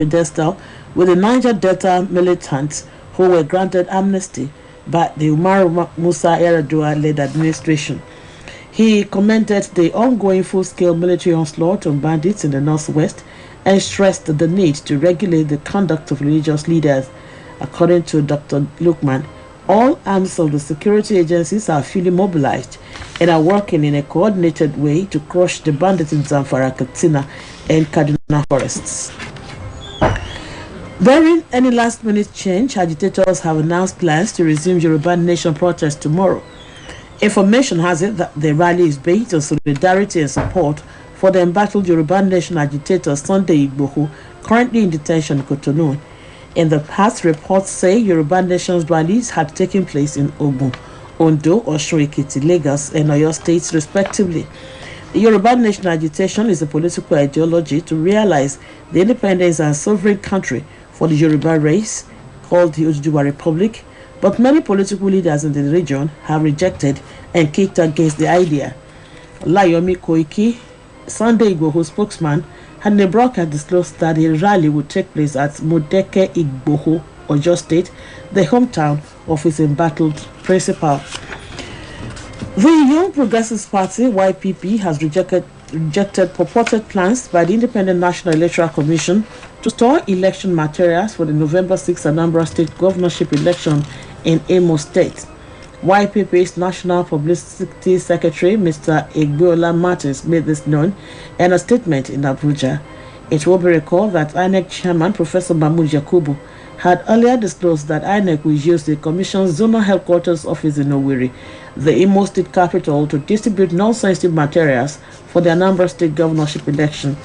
pedestal with the Niger Delta militants who were granted amnesty by the Umaru Musa Yar'Adua-led administration. He commended the ongoing full-scale military onslaught on bandits in the northwest and stressed the need to regulate the conduct of religious leaders. According to Dr. Lukman, all arms of the security agencies are fully mobilized and are working in a coordinated way to crush the bandits in Zamfara, Katsina, and Kaduna forests. Barring any last-minute change, agitators have announced plans to resume Yoruba Nation protests tomorrow. Information has it that the rally is based on solidarity and support for the embattled Yoruba Nation agitator Sunday Igboho, currently in detention in Cotonou. In the past, reports say Yoruba Nation's rallies had taken place in Ogun, Ondo, Osun Ekiti, Lagos, and Oyo states, respectively. The Yoruba Nation agitation is a political ideology to realize the independence and sovereign country for the Yoruba race, called the Oduduwa Republic, but many political leaders in the region have rejected and kicked against the idea. Layomi Koiki, Sunday Igboho spokesman, had in a broadcast disclosed that a rally would take place at Modeke Igboho, Oyo State, the hometown of his embattled principal. The Young Progressive Party, YPP, has rejected purported plans by the Independent National Electoral Commission to store election materials for the November 6th Anambra State governorship election in Imo State. YPP's National Publicity Secretary, Mr. Egbeola Martins, made this known in a statement in Abuja. It will be recalled that INEC Chairman Professor Mahmoud Yakubu had earlier disclosed that INEC will use the Commission's zonal headquarters office in Owerri, the Imo State capital, to distribute non-sensitive materials for the Anambra State governorship election.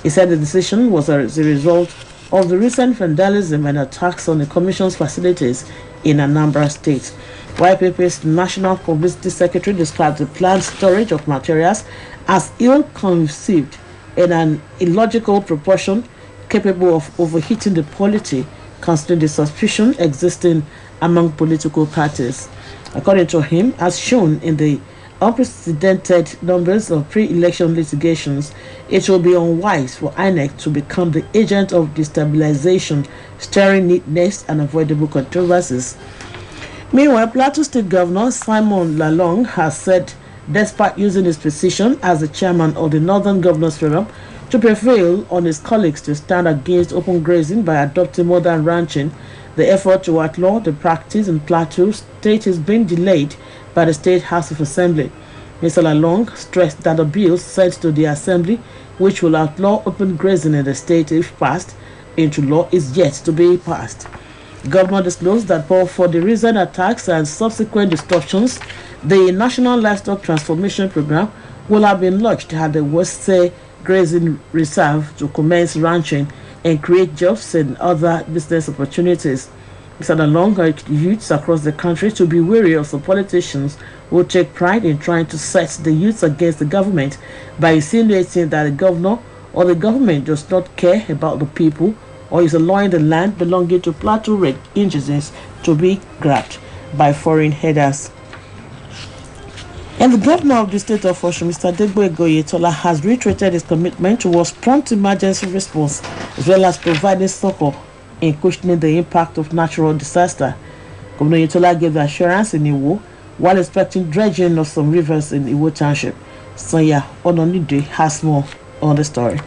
He said the decision was as a result of the recent vandalism and attacks on the Commission's facilities in Anambra State. YPP's National Publicity Secretary described the planned storage of materials as ill-conceived and an illogical proportion capable of overheating the polity, considering the suspicion existing among political parties. According to him, as shown in the unprecedented numbers of pre-election litigations, it will be unwise for INEC to become the agent of destabilization, stirring needless and avoidable controversies. Meanwhile, Plateau State Governor Simon Lalong has said, despite using his position as the chairman of the Northern Governors Forum to prevail on his colleagues to stand against open grazing by adopting modern ranching, the effort to outlaw the practice in Plateau State is being delayed by the State House of Assembly. Mr. Lalong stressed that the bill sent to the Assembly, which will outlaw open grazing in the state if passed into law, is yet to be passed. The governor disclosed that for the recent attacks and subsequent disruptions, the National Livestock Transformation Program will have been launched at the West Grazing Reserve to commence ranching and create jobs and other business opportunities. Mr. Lalong urged youths across the country to be wary of some politicians who take pride in trying to set the youths against the government by insinuating that the governor or the government does not care about the people or is allowing the land belonging to Plateau Red indigenous to be grabbed by foreign headers. And the governor of the state of Osun, Mr. Adegboyega Oyetola, has reiterated his commitment towards prompt emergency response as well as providing support in cushioning the impact of natural disaster. Governor Oyetola gave the assurance in Iwo while expecting dredging of some rivers in Iwo Township. Sonia Ononide has more on the story.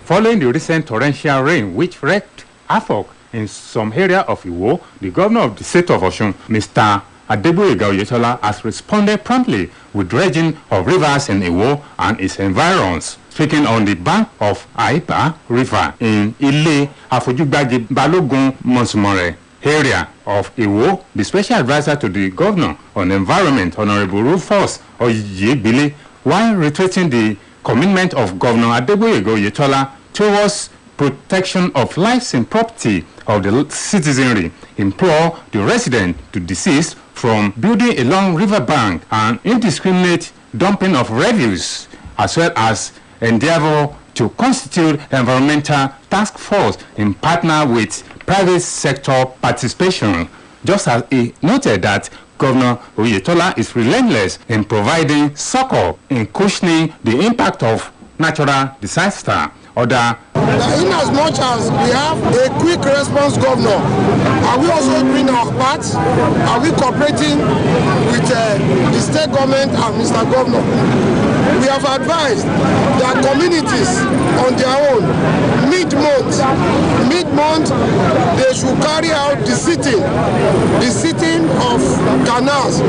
Following the recent torrential rain which wreaked havoc in some area of Iwo, the governor of the state of Osun, Mr. Adegboyega Oyetola, has responded promptly with dredging of rivers in Iwo and its environs. Speaking on the bank of Aipa River in Ile Afojugbaje Balogun Monsumore area of Iwo, the special advisor to the governor on environment, Honorable Rufus Oyebile, while reiterating the commitment of Governor Adegboyega Oyetola towards protection of lives and property of the citizenry, implore the resident to desist from building along riverbank and indiscriminate dumping of refuse, as well as endeavor to constitute environmental task force in partner with private sector participation. Just as he noted that Governor Oyetola is relentless in providing succor in cushioning the impact of natural disaster. other. In as much as we have a quick response governor, are we also doing our part? Are we cooperating with the state government and Mr. Governor? We have advised that communities on their own, mid-month, they should carry out the sitting of canals,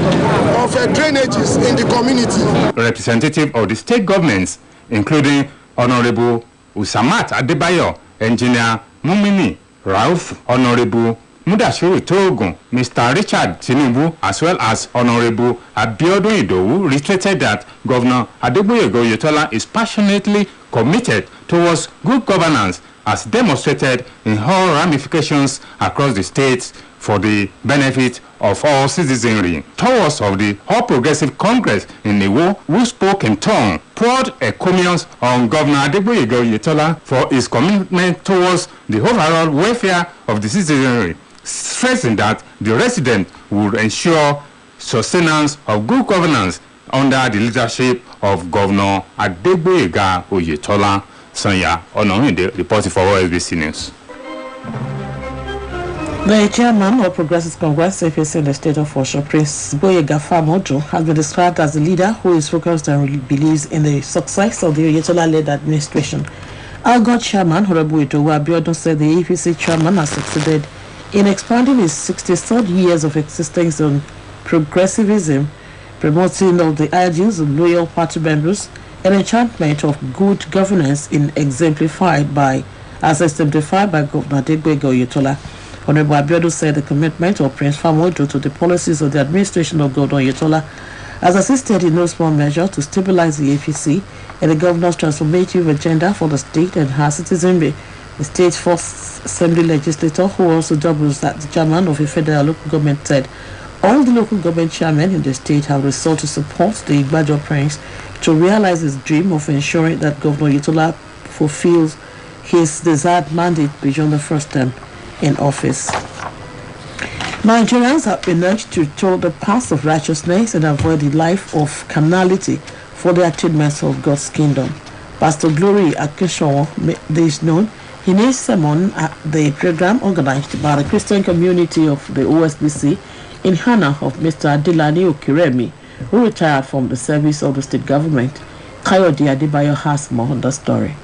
of drainages in the community. Representative of the state governments, including Honorable Usamat Adebayo, Engineer Mumini Rauf, Honorable Mudashiru Togun, Mr. Richard Tinubu, as well as Honorable Abiodun Idowu, reiterated that Governor Adegboyega Oyetola is passionately committed towards good governance, as demonstrated in all ramifications across the states for the benefit of all citizenry. Towards of the All Progressive Congress in Iwo, who spoke in turn, poured encomiums on Governor Adegboyega Oyetola for his commitment towards the overall welfare of the citizenry, stressing that the resident would ensure sustenance of good governance under the leadership of Governor Adegboyega Oyetola. Sonia Onohinde reporting for OSBC News. The chairman of Progressive Congress APC in the state of Osho, Prince Boyega Famojo, has been described as a leader who is focused and believes in the success of the Oyetola-led administration. Our God chairman, Honorable Idowu Abiodun, said the APC chairman has succeeded in expanding his 63rd years of existence on progressivism, promoting of the ideals of loyal party members, and enchantment of good governance exemplified by Governor Adegboyega Oyetola. Honorable Abiodun said the commitment of Prince Famojo to the policies of the administration of Governor Oyetola has assisted in no small measure to stabilize the APC and the governor's transformative agenda for the state and her citizenry. The state's first assembly legislator, who also doubles as the chairman of a federal local government, said all the local government chairmen in the state have resolved to support the Igbajo Prince to realize his dream of ensuring that Governor Oyetola fulfills his desired mandate beyond the first term in office. Nigerians have been urged to toe the path of righteousness and avoid the life of carnality for the attainment of God's kingdom. Pastor Glory Akeshaw made this known in his sermon at the program organized by the Christian community of the OSBC in honor of Mr. Adelani Okiremi, who retired from the service of the state government. Kayode Adebayo has more on the story.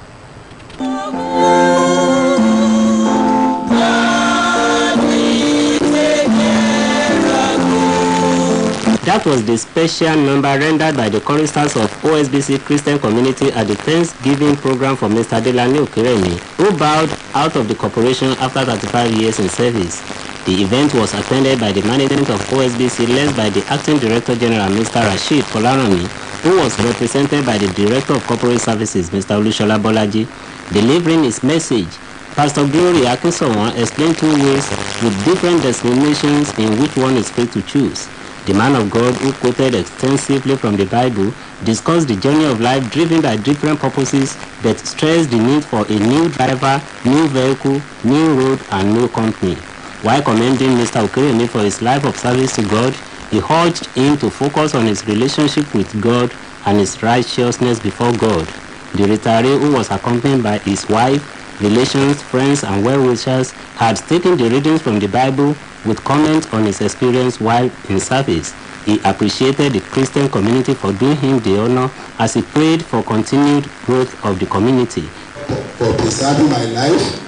That was the special number rendered by the choristers of OSBC Christian community at the Thanksgiving program for Mr. Adelani Okiremi, who bowed out of the corporation after 35 years in service. The event was attended by the management of OSBC led by the Acting Director General, Mr. Rashid Polarami, who was represented by the Director of Corporate Services, Mr. Olushola Bolaji. Delivering his message, Pastor Glory Akinsowan explained two ways with different destinations in which one is free to choose. The man of God, who quoted extensively from the Bible, discussed the journey of life driven by different purposes that stressed the need for a new driver, new vehicle, new road, and new company. While commending Mr. Okiremi for his life of service to God, he urged him to focus on his relationship with God and his righteousness before God. The retiree, who was accompanied by his wife, relations, friends, and well-wishers, had taken the readings from the Bible with comments on his experience while in service. He appreciated the Christian community for doing him the honor as he prayed for continued growth of the community. For preserving my life,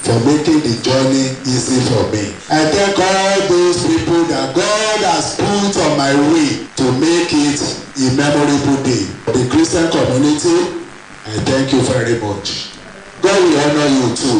for making the journey easy for me. I thank all those people that God has put on my way to make it a memorable day. The Christian community, I thank you very much. God will honor you too.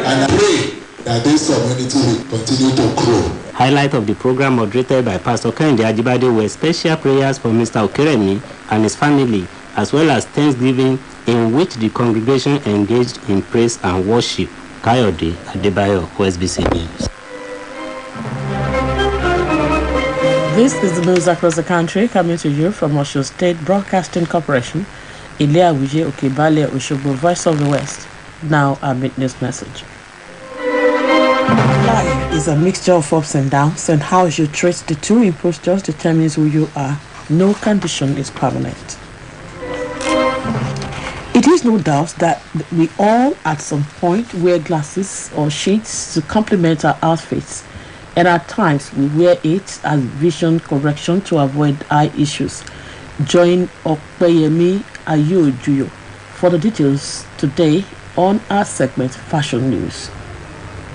And I pray that this community will continue to grow. Highlight of the program moderated by Pastor Kehinde Ajibade were special prayers for Mr. Okiremi and his family, as well as Thanksgiving, in which the congregation engaged in praise and worship. Kayode Adebayo, OSBC News. This is the news across the country coming to you from Osho State Broadcasting Corporation, Ile-Awuje, Okebale, Oshogbo, Voice of the West. Now our news message. Life is a mixture of ups and downs, and how you treat the two impostures determines who you are. No condition is permanent. It is is no doubt that we all at some point wear glasses or shades to complement our outfits, and at times we wear it as vision correction to avoid eye issues. Join Opeyemi Ayojuyo for the details today on our segment Fashion News.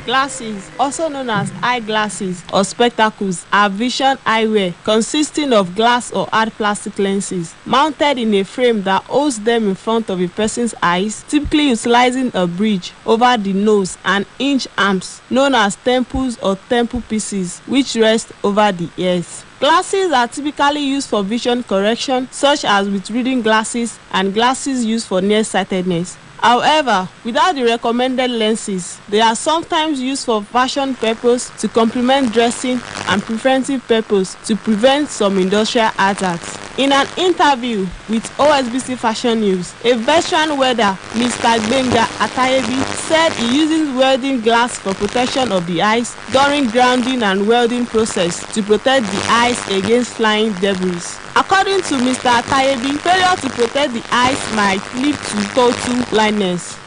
Glasses, also known as eyeglasses or spectacles, are vision eyewear consisting of glass or hard plastic lenses mounted in a frame that holds them in front of a person's eyes, typically utilizing a bridge over the nose and hinge arms known as temples or temple pieces, which rest over the ears. Glasses are typically used for vision correction, such as with reading glasses and glasses used for nearsightedness. However, without the recommended lenses, they are sometimes used for fashion purpose, to complement dressing, and preventive purpose to prevent some industrial hazards. In an interview with OSBC Fashion News, a veteran welder, Mr. Gbenga Atayebi, said he uses welding glass for protection of the eyes during grounding and welding process to protect the eyes against flying debris. According to Mr. Atayebi, failure to protect the eyes might lead to total blindness.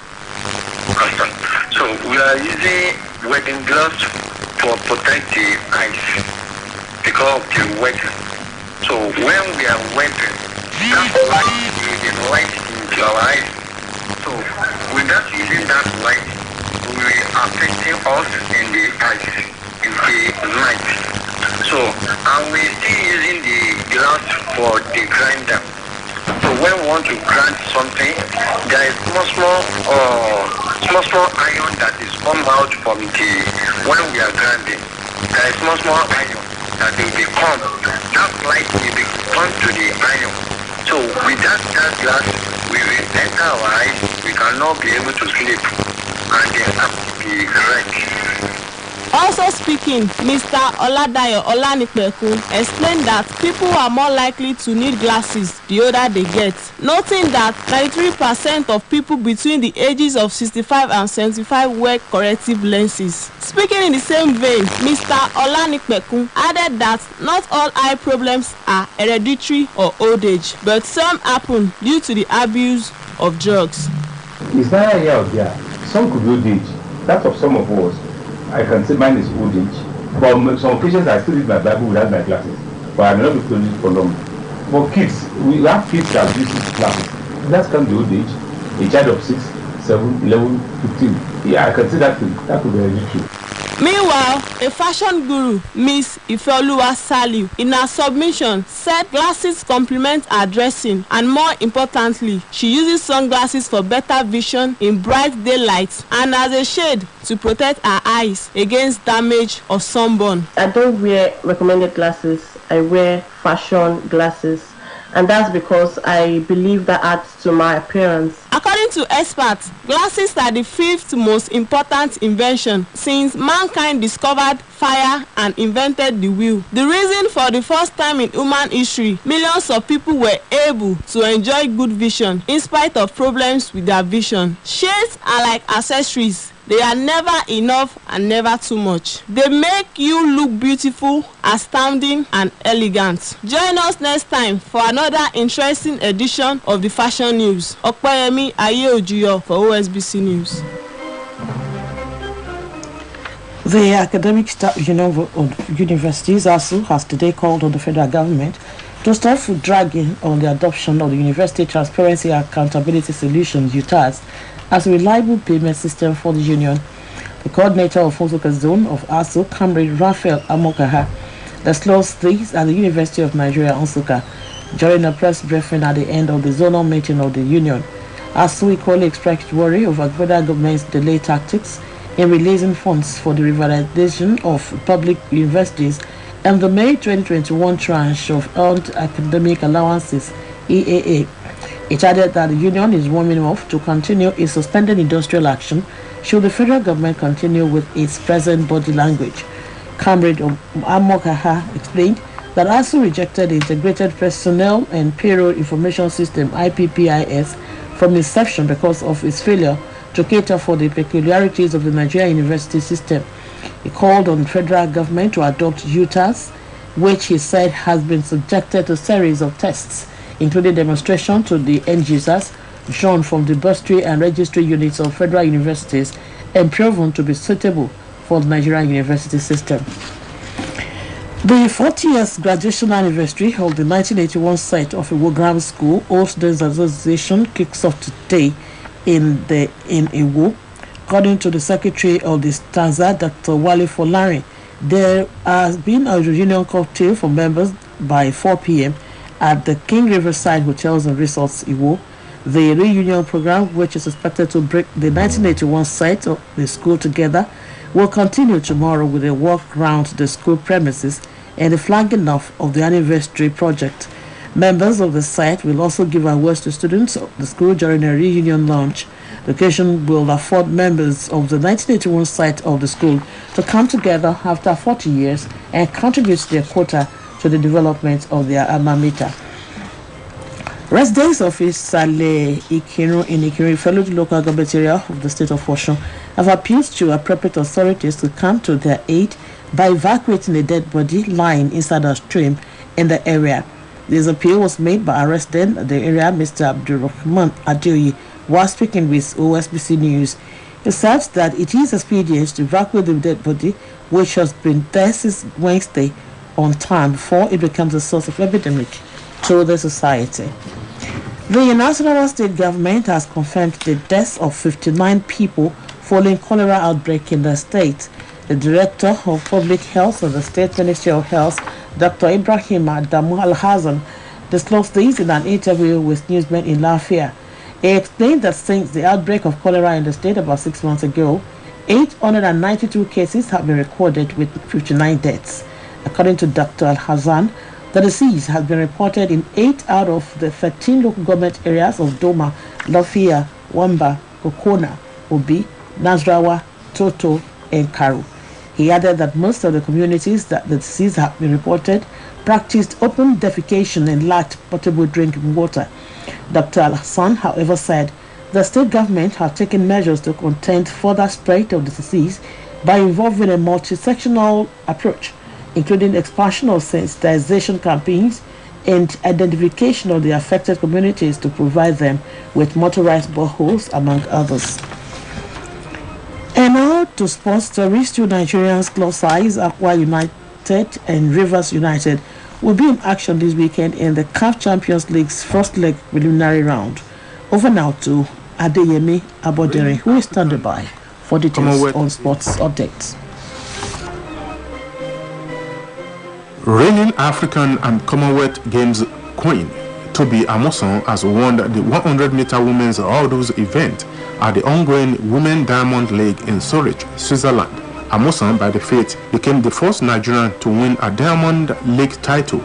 So we are using welding glass to protect the eyes because of the welding. So when we are welding, that light is the light into our eyes. So without using that light, we are affecting us in the eyes in the night. So and we still using the glass for the grinder. So when we want to grind something, there is small iron that is come out from the when we are grinding. There is small iron that will become that light will be turned to the iron. So without that glass, we will enter our eyes. We cannot be able to sleep, and they have to be right. Also speaking, Mr. Oladayo Olanipekun explained that people are more likely to need glasses the older they get, noting that 93% of people between the ages of 65 and 75 wear corrective lenses. Speaking in the same vein, Mr. Olanipekun added that not all eye problems are hereditary or old age, but some happen due to the abuse of drugs. It's not a year of there. Some could be old age. That of some of us, I can say mine is old age. But some occasions I still read my Bible without my glasses. But I may not be closing for long. For kids, we have kids that use glasses. That can be old age. A child of 6, 7, 11, 15. Yeah, I can say that could be hereditary. Meanwhile, a fashion guru, Miss Ifeoluwa Saliu, in her submission said glasses complement her dressing, and more importantly, she uses sunglasses for better vision in bright daylight and as a shade to protect her eyes against damage of sunburn. I don't wear recommended glasses, I wear fashion glasses. And that's because I believe that adds to my appearance. According to experts, glasses are the fifth most important invention since mankind discovered fire and invented the wheel. The reason for the first time in human history, millions of people were able to enjoy good vision in spite of problems with their vision. Shades are like accessories. They are never enough and never too much. They make you look beautiful, astounding, and elegant. Join us next time for another interesting edition of the Fashion News. Opeyemi Ayojuyo for OSBC News. The Academic Staff Union of Universities ASU has today called on the federal government to stop foot dragging on the adoption of the University Transparency and Accountability Solutions (UTAS) as a reliable payment system for the union. The coordinator of Nsukka Zone of ASU, Comrade Raphael Amokaha, disclosed this at the University of Nigeria, Nsukka, during a press briefing at the end of the zonal meeting of the union. ASU equally expressed worry over federal government's delay tactics in releasing funds for the revitalization of public universities and the May 2021 tranche of Earned Academic Allowances, EAA. It added that the union is warming up to continue its suspended industrial action should the federal government continue with its present body language. Comrade Amokaha explained that ASU rejected the Integrated Personnel and Payroll Information System (IPPIS) from inception because of its failure to cater for the peculiarities of the Nigerian university system. He called on the federal government to adopt UTAS, which he said has been subjected to a series of tests, including demonstration to the end users, drawn from the bursary and registry units of federal universities and proven to be suitable for the Nigerian university system. The 40th graduation anniversary of the 1981 site of Iwo Grammar School, Old Students Association, kicks off today in Iwo. According to the Secretary of the Stanza, Dr. Wale Folari, there has been a reunion cocktail for members by 4 p.m. at the King Riverside Hotels and Resorts, Iwo. The reunion program, which is expected to bring the 1981 site of the school together, will continue tomorrow with a walk around the school premises and the flagging off of the anniversary project. Members of the site will also give awards to students of the school during a reunion lunch. The occasion will afford members of the 1981 site of the school to come together after 40 years and contribute their quota to the development of their alma mater. Residents of Isale Ikiru in Ikiru, fellow local government area of the state of Osun, have appealed to appropriate authorities to come to their aid by evacuating a dead body lying inside a stream in the area. This appeal was made by a resident of the area, Mr. Abdurrahman Adeoye, while speaking with OSBC News. He said that it is expedient to evacuate the dead body, which has been there since Wednesday, on time before it becomes a source of epidemic to the society. The National State Government has confirmed the deaths of 59 people following cholera outbreak in the state. The Director of Public Health of the State Ministry of Health, Dr. Ibrahim Adamu Al-Hazan, disclosed this in an interview with newsmen in Lafayette. He explained that since the outbreak of cholera in the state about 6 months ago, 892 cases have been recorded with 59 deaths. According to Dr. Al-Hazan, the disease has been reported in 8 out of the 13 local government areas of Doma, Lafia, Wamba, Kokona, Obi, Nasrawa, Toto, and Karu. He added that most of the communities that the disease had been reported practiced open defecation and lacked potable drinking water. Dr. Al-Hassan, however, said the state government have taken measures to contain further spread of the disease by involving a multi-sectional approach, including expansion of sensitization campaigns and identification of the affected communities to provide them with motorized boreholes, among others. And now to sports stories. Two Nigerians, club size, Aqua United and Rivers United, will be in action this weekend in the CAF Champions League's first leg preliminary round. Over now to Adeyemi Abodere, who is standing by for details on sports updates. Reigning African and Commonwealth Games queen Toby Amoson has won the 100-meter women's hurdles event at the ongoing Women Diamond League in Zurich, Switzerland. Amoson, by the fate, became the first Nigerian to win a Diamond League title,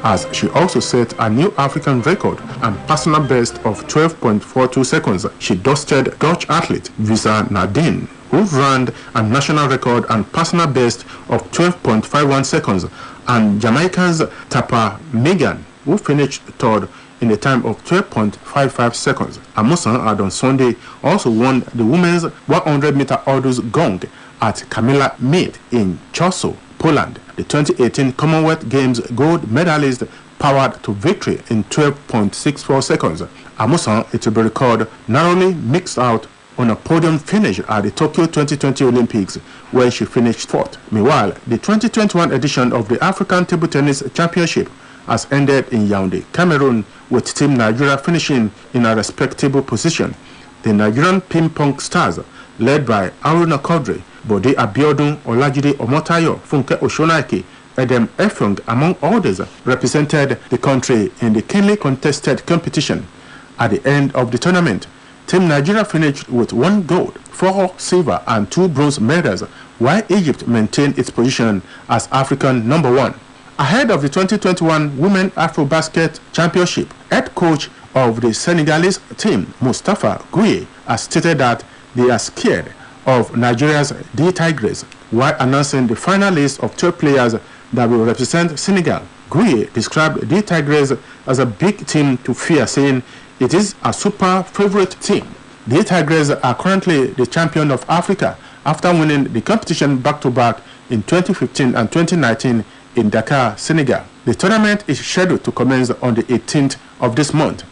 as she also set a new African record and personal best of 12.42 seconds. She dusted Dutch athlete Visa Nadine, who ran a national record and personal best of 12.51 seconds, and Jamaica's Tapa Megan, who finished third in a time of 12.55 seconds. Amoson had on Sunday also won the women's 100-meter hurdles gong at Kamila Mead in Warsaw, Poland. The 2018 Commonwealth Games gold medalist powered to victory in 12.64 seconds. Amoson, it will be recorded, narrowly mixed out on a podium finish at the Tokyo 2020 Olympics, where she finished fourth. Meanwhile, the 2021 edition of the African Table Tennis Championship has ended in Yaoundé, Cameroon, with Team Nigeria finishing in a respectable position. The Nigerian ping-pong stars, led by Aruna Kodri, Bode Abiodun, Olajide Omotayo, Funke Oshonaike, Edem Efung, among others, represented the country in the keenly contested competition. At the end of the tournament, Team Nigeria finished with 1 gold, 4 silver and 2 bronze medals, while Egypt maintained its position as African number 1. Ahead of the 2021 Women Afrobasket Championship, head coach of the Senegalese team, Mustafa Gueye, has stated that they are scared of Nigeria's D Tigers, while announcing the final list of 12 players that will represent Senegal. Gueye described D Tigers as a big team to fear, saying it is a super favorite team. The Tigers are currently the champion of Africa after winning the competition back-to-back in 2015 and 2019 in Dakar, Senegal. The tournament is scheduled to commence on the 18th of this month.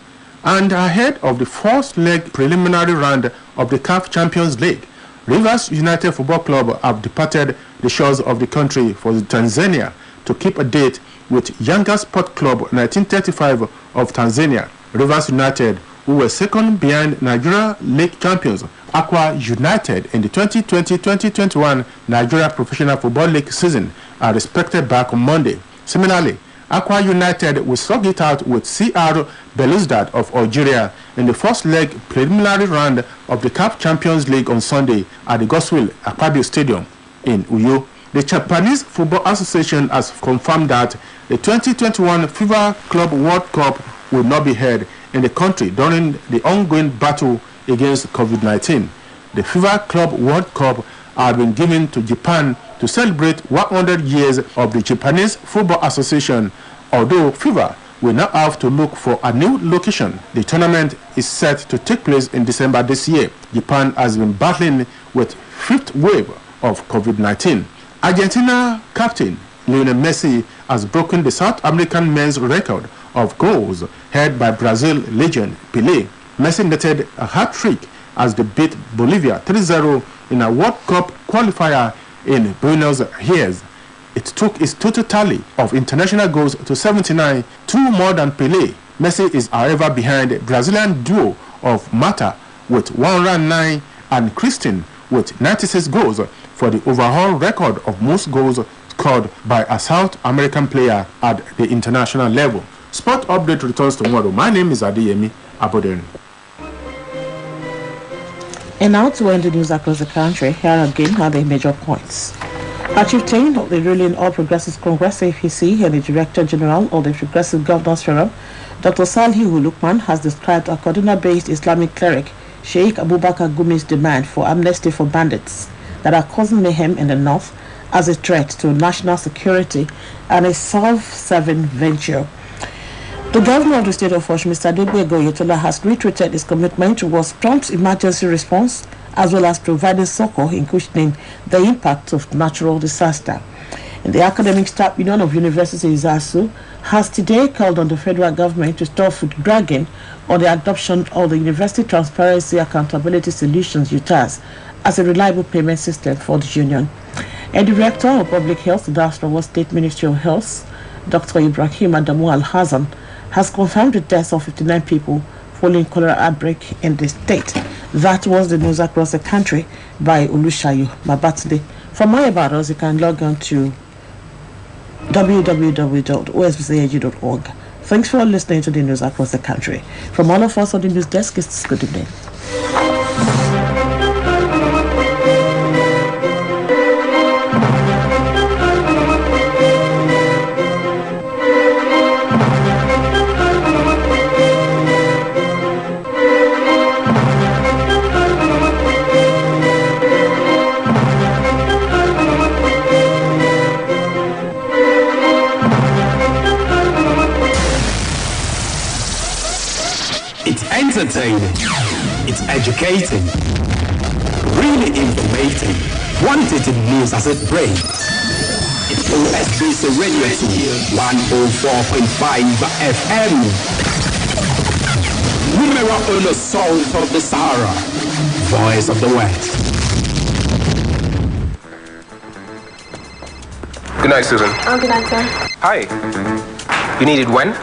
And ahead of the first leg preliminary round of the CAF Champions League, Rivers United Football Club have departed the shores of the country for Tanzania to keep a date with Yanga Sport Club 1935 of Tanzania. Rivers United, who were second behind Nigeria League champions Aqua United in the 2020-2021 Nigeria Professional Football League season, are expected back on Monday. Similarly, Aqua United will slug it out with CR Belouizdad of Algeria in the first leg preliminary round of the CAF Champions League on Sunday at the Godswill Akpabio Stadium in Uyo. The Japanese Football Association has confirmed that the 2021 FIFA Club World Cup will not be held in the country during the ongoing battle against COVID-19. The FIFA Club World Cup has been given to Japan to celebrate 100 years of the Japanese Football Association, although FIFA will now have to look for a new location. The tournament is set to take place in December this year. Japan has been battling with fifth wave of COVID-19. Argentina captain Lionel Messi has broken the South American men's record of goals held by Brazil legend Pelé. Messi netted a hat-trick as they beat Bolivia 3-0 in a World Cup qualifier in Buenos Aires. It took its total tally of international goals to 79, 2 more than Pelé. Messi is however behind the Brazilian duo of Mata with 109 and Christian with 96 goals for the overall record of most goals scored by a South American player at the international level. Sport Update returns tomorrow. My name is Adeyemi Aboden. And now to end the news across the country, here again are the major points. A chieftain of the ruling All Progressives Congress APC and the Director General of the Progressive Governors Forum, Dr. Salihu Lukman, has described a Kaduna-based Islamic cleric, Sheikh Abubakar Gumi's demand for amnesty for bandits that are causing mayhem in the north as a threat to national security and a self-serving venture. The governor of the state of Osun, Mr. Adeboye Oyetola, has reiterated his commitment towards prompt emergency response as well as providing succor in cushioning the impact of natural disaster. And the Academic Staff Union of Universities ASU has today called on the federal government to stop foot dragging on the adoption of the University Transparency Accountability Solutions UTAS as a reliable payment system for the union. And the Director of Public Health, the Nasarawa State Ministry of Health, Dr. Ibrahim Adamu Al-Hazan, has confirmed the deaths of 59 people following cholera outbreak in the state. That was the news across the country by Olushayo Mabatide. For more about us, you can log on to www.osbcag.org. Thanks for listening to the news across the country. From all of us on the news desk, it's good evening. Entertaining, it's educating, really informating, quantitative news as it breaks. It's OSBC Radio 2, 104.5 FM. Numero uno south of the Sahara, voice of the West. Good night, Susan. Oh, good night, sir. Hi. You need it when?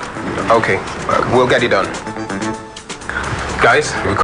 Okay, we'll get it done. Guys,